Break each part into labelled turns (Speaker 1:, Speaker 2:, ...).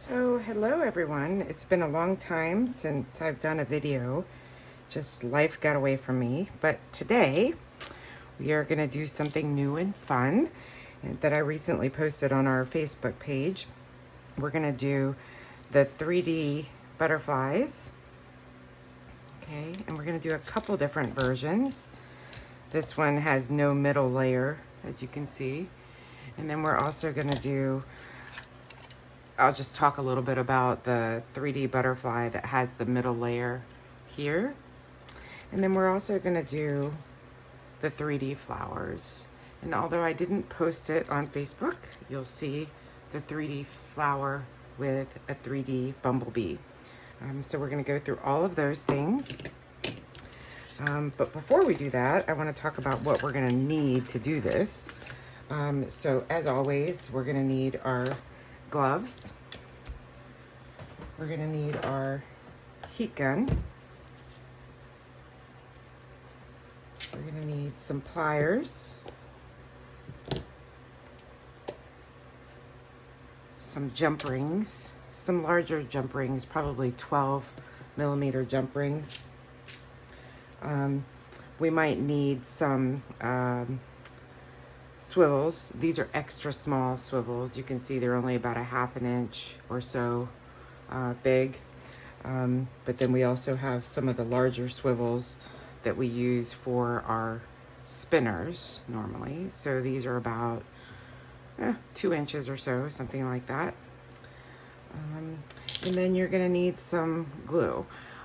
Speaker 1: So hello everyone. It's been a long time since I've done a video. Just life got away from me. But today we are going to do something new and fun that I recently posted on our Facebook page. We're going to do the 3D butterflies. Okay, and we're going to do a couple different versions. This one has no middle layer, as you can see. And then we're also going to do, I'll just talk a little bit about the 3D butterfly that has the middle layer here. And then we're also going to do the 3D flowers. And although I didn't post it on Facebook, you'll see the 3D flower with a 3D bumblebee. So we're going to go through all of those things. But before we do that, I want to talk about what we're going to need to do this. So as always, we're going to need our gloves. We're going to need our heat gun. We're going to need some pliers. Some jump rings. Some larger jump rings, probably 12mm jump rings. We might need some swivels. These are extra small swivels. You can see they're only about a ½ an inch or so big. But then we also have some of the larger swivels that we use for our spinners normally. So these are about 2 inches or so, something like that. And then you're going to need some glue.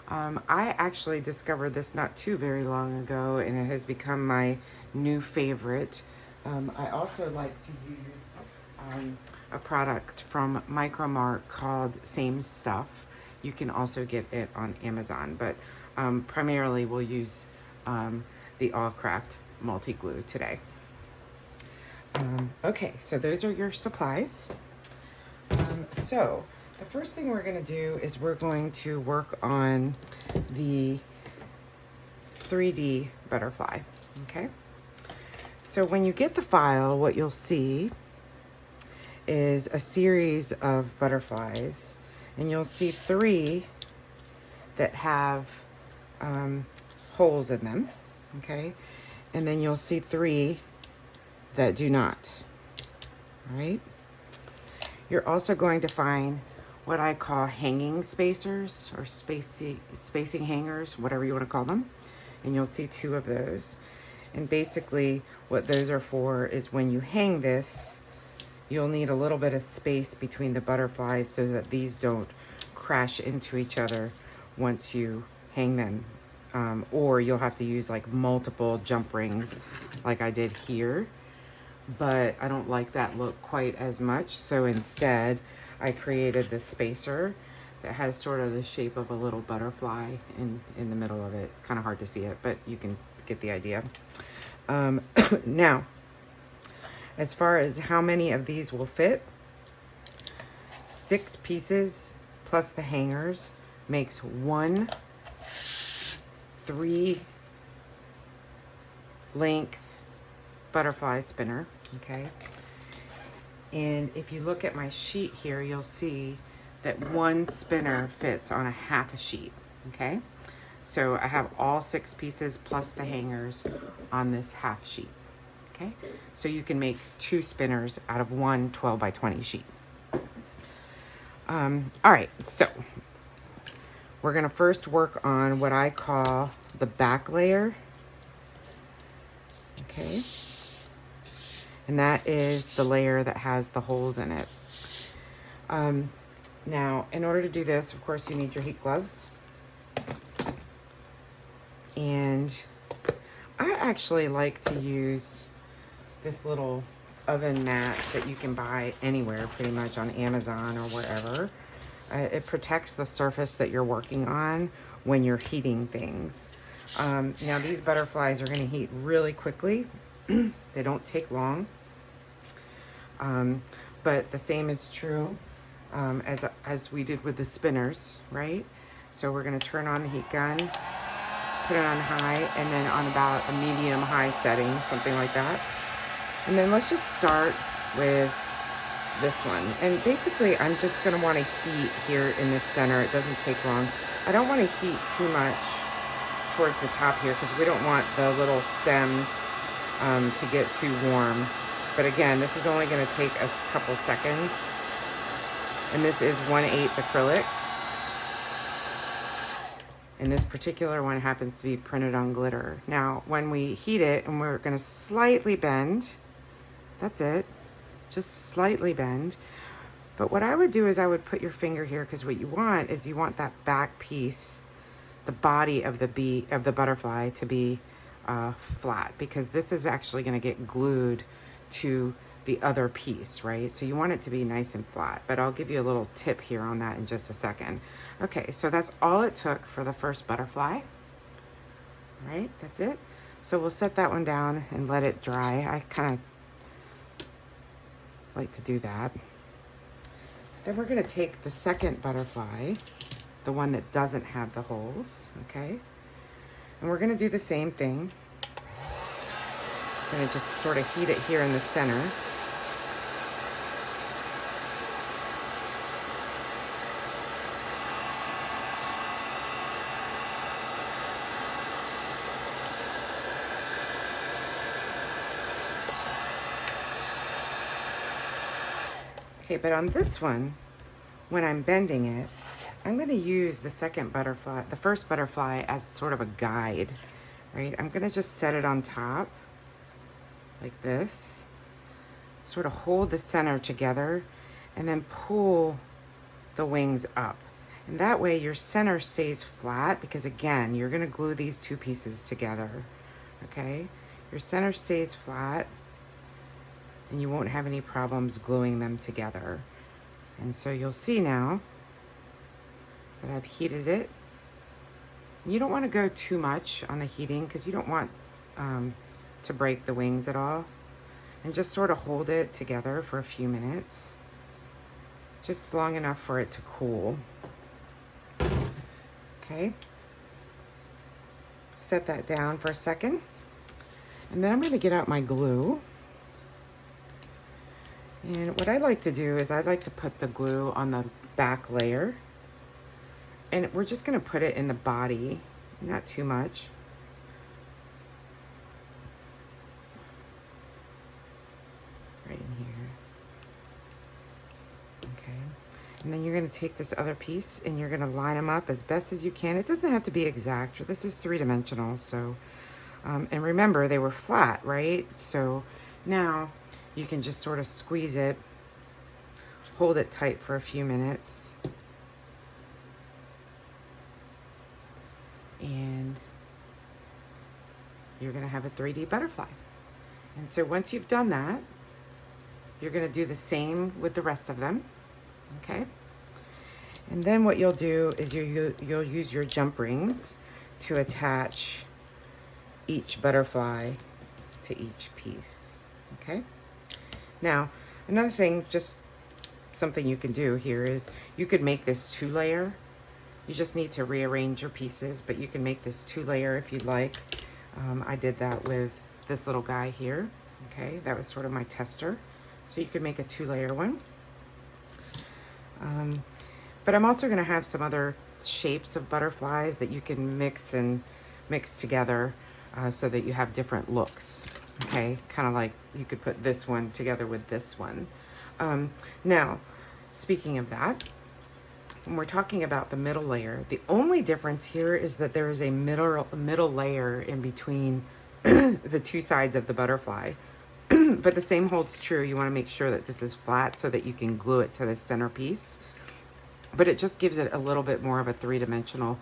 Speaker 1: I actually discovered this not too very long ago, and it has become my new favorite. I also like to use a product from Micromark called Same Stuff. You can also get it on Amazon, but primarily we'll use the All Craft multi-glue today. Okay, so those are your supplies. So the first thing we're going to do is we're going to work on the 3D butterfly, okay? So when you get the file, what you'll see is a series of butterflies, and you'll see 3 that have holes in them, okay? And then you'll see 3 that do not, all right? You're also going to find what I call hanging spacers or spacing hangers, whatever you want to call them. And you'll see 2 of those. And basically what those are for is when you hang this, you'll need a little bit of space between the butterflies so that these don't crash into each other once you hang them. Or you'll have to use like multiple jump rings like I did here. But I don't like that look quite as much. So instead, I created this spacer that has sort of the shape of a little butterfly in the middle of it. It's kind of hard to see it, but you can get the idea. Now, as far as how many of these will fit, 6 pieces plus the hangers makes 1 3-length butterfly spinner, okay? And if you look at my sheet here, you'll see that 1 spinner fits on a ½ a sheet, okay? So I have all 6 pieces plus the hangers on this ½ sheet, okay? So you can make 2 spinners out of 1 12 by 20 sheet. All right, so we're gonna first work on what I call the back layer, okay? And that is the layer that has the holes in it. Now, in order to do this, of course, you need your heat gloves. And I actually like to use this little oven mat that you can buy anywhere, pretty much on Amazon or wherever. It protects the surface that you're working on when you're heating things. Now, these butterflies are going to heat really quickly. They don't take long. But the same is true as we did with the spinners, right? So we're going to turn on the heat gun, put it on high, and then on about a medium-high setting, something like that. And then let's just start with this one. And basically I'm just gonna wanna heat here in this center. It doesn't take long. I don't wanna heat too much towards the top here because we don't want the little stems to get too warm. But again, this is only gonna take a couple seconds. And this is 1/8 acrylic. And this particular one happens to be printed on glitter. Now, when we heat it, and we're gonna slightly bend, that's it, just slightly bend. But what I would do is I would put your finger here, because what you want is you want that back piece, the body of the butterfly to be flat, because this is actually gonna get glued to the other piece, right? So you want it to be nice and flat, but I'll give you a little tip here on that in just a second. Okay, so that's all it took for the first butterfly, right? That's it. So we'll set that one down and let it dry. I kind of like to do that. Then we're gonna take the second butterfly, the one that doesn't have the holes, okay? And we're gonna do the same thing. I'm gonna just sort of heat it here in the center. Okay, but on this one, when I'm bending it, I'm gonna use the second butterfly, the first butterfly, as sort of a guide, right? I'm gonna just set it on top, like this, sort of hold the center together, and then pull the wings up. And that way your center stays flat, because again, you're gonna glue these two pieces together, okay? Your center stays flat, and you won't have any problems gluing them together. And so you'll see now that I've heated it. You don't want to go too much on the heating, because you don't want to break the wings at all. And just sort of hold it together for a few minutes, just long enough for it to cool. Okay, set that down for a second, and then I'm going to get out my glue. And what I like to do is I like to put the glue on the back layer, and we're just gonna put it in the body, not too much. Right in here. Okay. And then you're gonna take this other piece and you're gonna line them up as best as you can. It doesn't have to be exact. This is 3-dimensional, so, and remember they were flat, right? So now, you can just sort of squeeze it, hold it tight for a few minutes, and you're gonna have a 3D butterfly. And so once you've done that, you're gonna do the same with the rest of them, okay? And then what you'll do is you'll use your jump rings to attach each butterfly to each piece, okay? Now, another thing, just something you can do here is you could make this 2-layer. You just need to rearrange your pieces, but you can make this 2-layer if you'd like. I did that with this little guy here, okay? That was sort of my tester. So you could make a 2-layer one. But I'm also gonna have some other shapes of butterflies that you can mix together so that you have different looks. Okay, kind of like you could put this one together with this one. Now, speaking of that, when we're talking about the middle layer, the only difference here is that there is a middle layer in between the two sides of the butterfly. But the same holds true. You want to make sure that this is flat so that you can glue it to the centerpiece. But it just gives it a little bit more of a 3-dimensional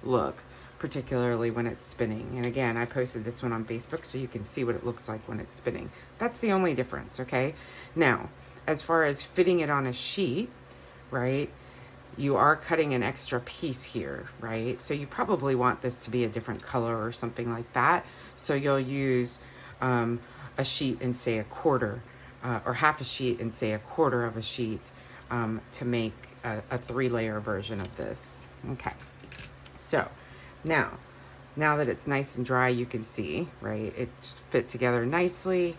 Speaker 1: look, particularly when it's spinning. And again, I posted this one on Facebook so you can see what it looks like when it's spinning. That's the only difference, okay? Now, as far as fitting it on a sheet, right, you are cutting an extra piece here, right? So you probably want this to be a different color or something like that. So you'll use a sheet and say a quarter, or half a sheet and say a quarter of a sheet to make a 3-layer version of this. Okay, so now that it's nice and dry, you can see, right, it fit together nicely,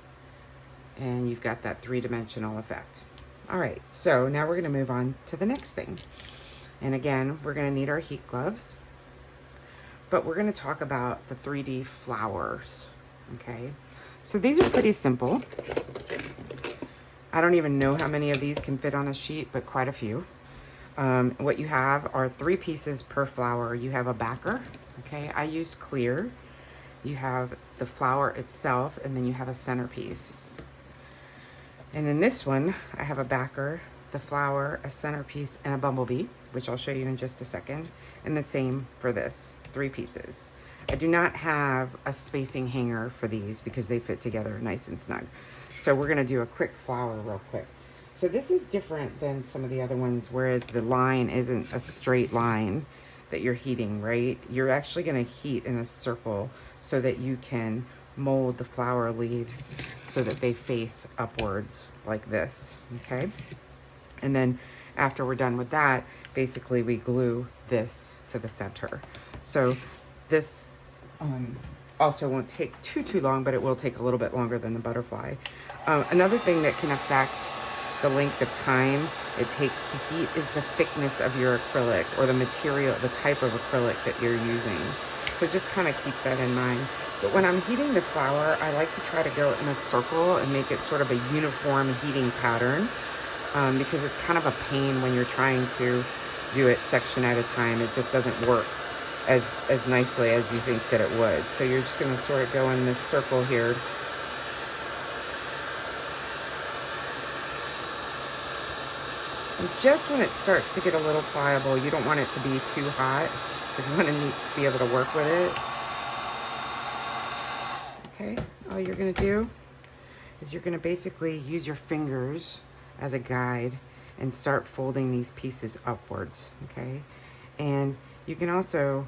Speaker 1: and you've got that 3-dimensional effect. All right, so now we're gonna move on to the next thing. And again, we're gonna need our heat gloves, but we're gonna talk about the 3D flowers, okay? So these are pretty simple. I don't even know how many of these can fit on a sheet, but quite a few. What you have are 3 pieces per flower. You have a backer, okay? I use clear. You have the flower itself, and then you have a centerpiece. And in this one, I have a backer, the flower, a centerpiece, and a bumblebee, which I'll show you in just a second. And the same for this, 3 pieces. I do not have a spacing hanger for these because they fit together nice and snug. So we're gonna do a quick flower real quick. So this is different than some of the other ones, whereas the line isn't a straight line that you're heating, right? You're actually gonna heat in a circle so that you can mold the flower leaves so that they face upwards like this, okay? And then after we're done with that, basically we glue this to the center. So this also won't take too long, but it will take a little bit longer than the butterfly. Another thing that can affect the length of time it takes to heat is the thickness of your acrylic, or the material, the type of acrylic that you're using. So just kind of keep that in mind. But when I'm heating the flower, I like to try to go in a circle and make it sort of a uniform heating pattern, because it's kind of a pain when you're trying to do it section at a time. It just doesn't work as nicely as you think that it would. So you're just going to sort of go in this circle here. And just when it starts to get a little pliable, you don't want it to be too hot, because you want to be able to work with it. Okay, all you're going to do is you're going to basically use your fingers as a guide and start folding these pieces upwards, okay? And you can also,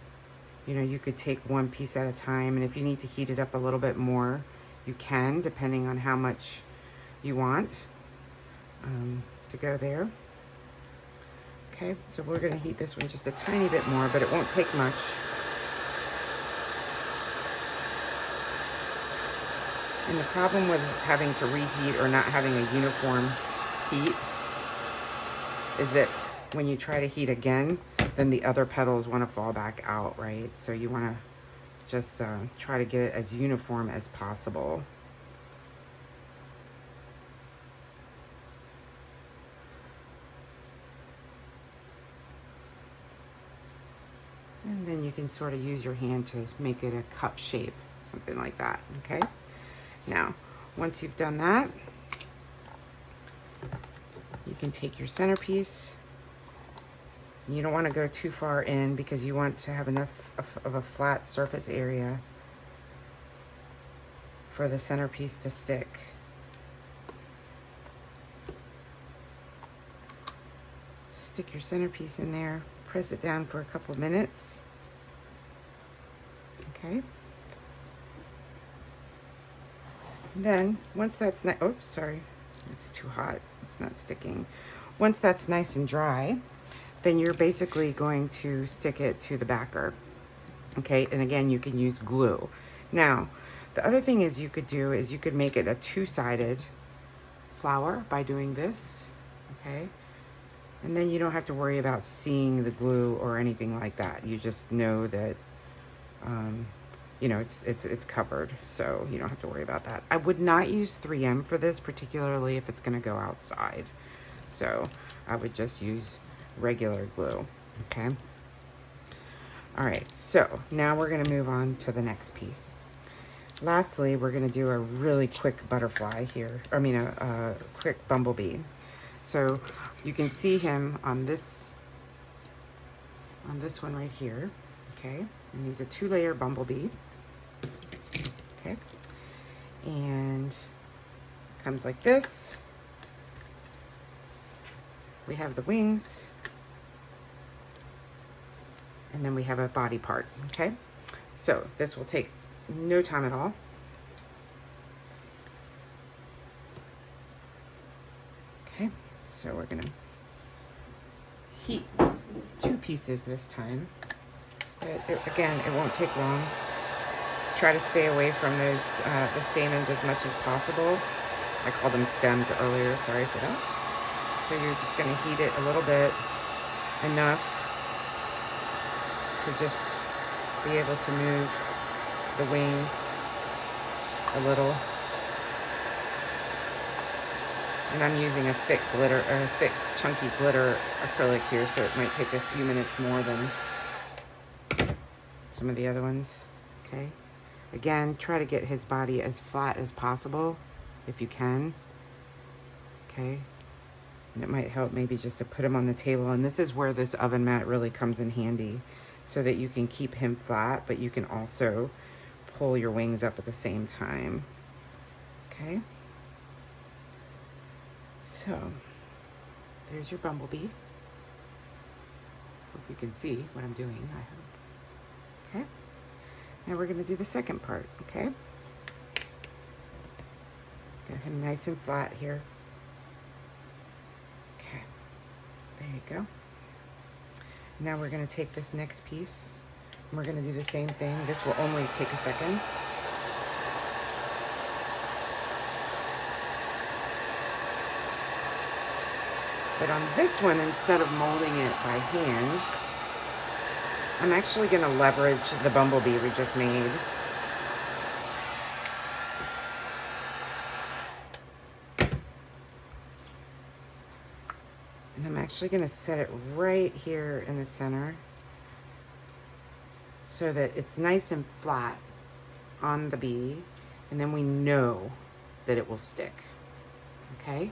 Speaker 1: you know, you could take one piece at a time, and if you need to heat it up a little bit more, you can, depending on how much you want to go there. Okay, so we're gonna heat this one just a tiny bit more, but it won't take much. And the problem with having to reheat or not having a uniform heat is that when you try to heat again, then the other petals want to fall back out, right? So you want to just try to get it as uniform as possible. And then you can sort of use your hand to make it a cup shape, something like that, okay? Now, once you've done that, you can take your centerpiece. You don't want to go too far in because you want to have enough of a flat surface area for the centerpiece to stick. Stick your centerpiece in there, press it down for a couple of minutes. Okay. And then once that's nice, oops, sorry, it's too hot, it's not sticking. Once that's nice and dry, then you're basically going to stick it to the backer. Okay, and again, you can use glue. Now, the other thing is you could do is you could make it a two-sided flower by doing this, okay? And then you don't have to worry about seeing the glue or anything like that. You just know that, you know, it's covered, so you don't have to worry about that. I would not use 3M for this, particularly if it's gonna go outside. So I would just use regular glue, okay? All right, so now we're gonna move on to the next piece. Lastly, we're gonna do a really quick butterfly here, I mean a quick bumblebee. So you can see him on this one right here, okay? And he's a 2-layer bumblebee, okay? And comes like this. We have the wings, and then we have a body part, okay? So this will take no time at all. Okay, so we're gonna heat 2 pieces this time. But again, it won't take long. Try to stay away from those the stamens as much as possible. I called them stems earlier, sorry for that. So you're just going to heat it a little bit, enough to just be able to move the wings a little. And I'm using a thick glitter, or a thick chunky glitter acrylic here, so it might take a few minutes more than some of the other ones. Okay. Again, try to get his body as flat as possible if you can. Okay. And it might help maybe just to put him on the table. And this is where this oven mat really comes in handy, so that you can keep him flat, but you can also pull your wings up at the same time. Okay. So there's your bumblebee. Hope you can see what I'm doing, I hope. Okay. Now we're going to do the second part, okay? Got him nice and flat here. Okay. There you go. Now we're going to take this next piece, and we're going to do the same thing. This will only take a second. But on this one, instead of molding it by hand, I'm actually going to leverage the bumblebee we just made. And I'm actually going to set it right here in the center, so that it's nice and flat on the bee, and then we know that it will stick. Okay?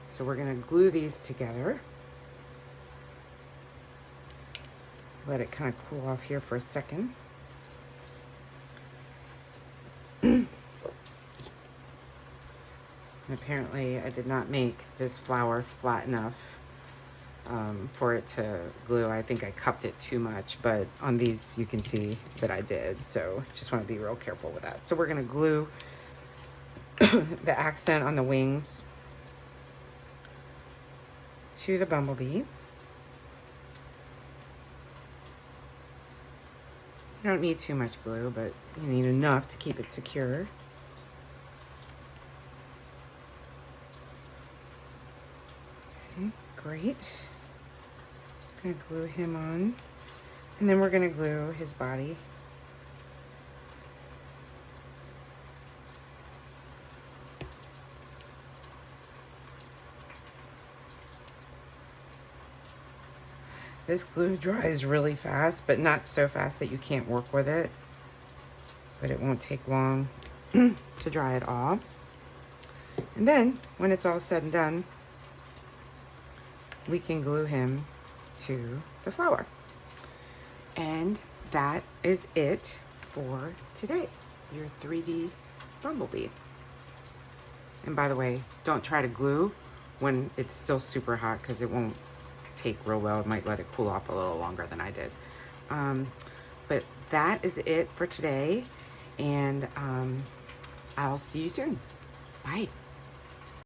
Speaker 1: So we're going to glue these together. Let it kind of cool off here for a second. And apparently I did not make this flower flat enough for it to glue. I think I cupped it too much, but on these you can see that I did. So just want to be real careful with that. So we're going to glue the accent on the wings to the bumblebee. You don't need too much glue, but you need enough to keep it secure. Okay, great. I'm gonna glue him on, and then we're gonna glue his body. This glue dries really fast, but not so fast that you can't work with it. But it won't take long to dry at all. And then, when it's all said and done, we can glue him to the flower. And that is it for today. Your 3D bumblebee. And by the way, don't try to glue when it's still super hot, because it won't take real well. It might let it cool off a little longer than I did. But that is it for today, and I'll see you soon. Bye.